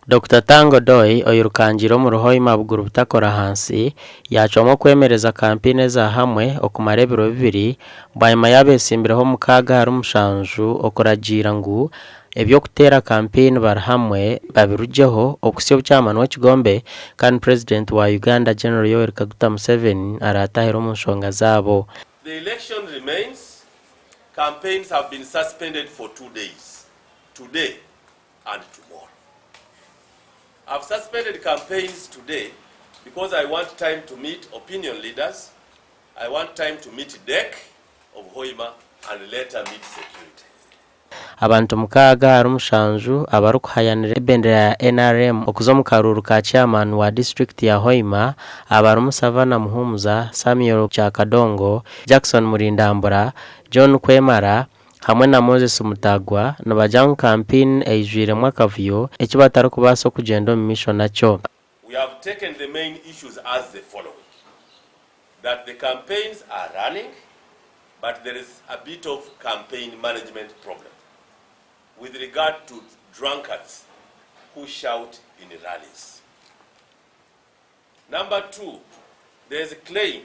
Dr. Tanga Odoi oyirukanjiro mu Hoima buguru butakora hansi yacomwa kwemereza kampeyini za hamwe okumara ebiro bibiri bayima yabesimbireho mukaga hari mushanju okuragira ngu ebyo kutera kampeyini bar hamwe babirujeho okusyo buchamani w'ekigombe kandi president wa Uganda General Okugarukamu aratahira mu nshonga zabo. The election remains. Campaigns have been suspended for 2 days, today and tomorrow. I've suspended campaigns today because I want time to meet opinion leaders. I want time to meet DEC of Hoima and later meet security. Abantu mukaga hari mushanju abarukuhayanira ebendera ya NRM okuzo mu akaruuru ka chairman wa district ya Hoima abarumu Savana Muhumuza, Samuel Chakadongo, Jackson Murindambura, John Kumara hamwe na Moses Mutagwa nabajya mu campaign ejwire mwakavuyo ekibataro kubaso kugenda mu mission nacho. We have taken the main issues as the following: that the campaigns are running, but there is a bit of campaign management problem with regard to drunkards who shout in rallies. Number 2, there is a claim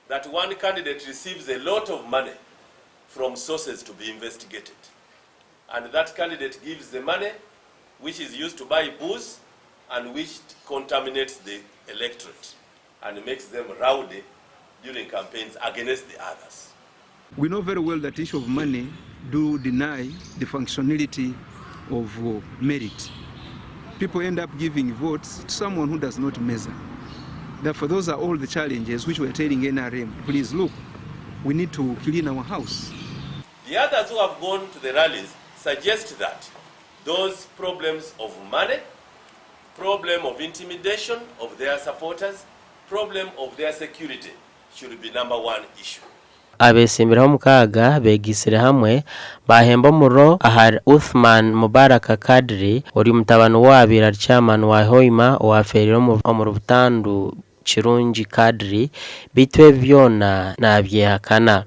that one candidate receives a lot of money from sources to be investigated, and that candidate gives the money which is used to buy booze and which contaminates the electorate and makes them rowdy during campaigns against the others. We know very well that the issue of money do deny the functionality of merit. People end up giving votes to someone who does not measure. Therefore, those are all the challenges which we are telling NRM, please look, we need to clean our house. The others who have gone to the rallies suggest that those problems of money, problem of intimidation of their supporters, problem of their security should be number 1 issue. Abesimbiraho mukaga begisire hamwe bahemba muro ahari Uthman Mubaraka Kadri uri mutabano wabira chairman wa Hoima waferiro mu rubutandu Chirungi Kadri bitwe byona nabyehakana.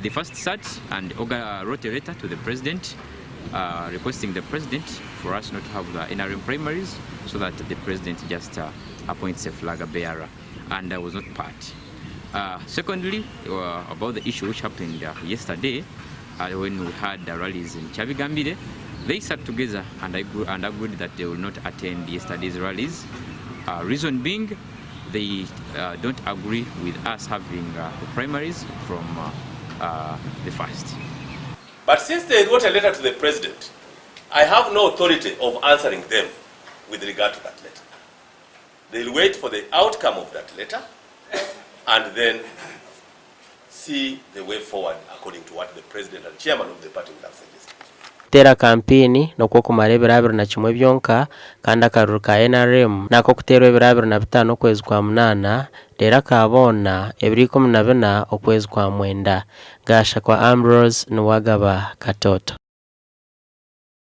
The first sat and Oga wrote a letter to the president requesting the president for us not to have the NRM primaries so that the president just appoints a flag bearer, and I was not part. Secondly, about the issue which happened yesterday when we had the rallies in Chabigambire, they sat together and agreed that they will not attend yesterday's rallies. Reason being, they don't agree with us having the primaries from the first. But since they wrote a letter to the president, I have no authority of answering them with regard to that letter. They'll wait for the outcome of that letter and then see the way forward according to what the president and chairman of the party will have suggested. Tera kampeyini noko kumara ebirabiro na kimwe byonka kandi akaruuru ka NRM nako kutera ebirabiro na 5 okwezi kwa 8 lera kabona ebiri 14 okwezi kwa 9 gasha kwa Ambrose Nwagaba Katoto.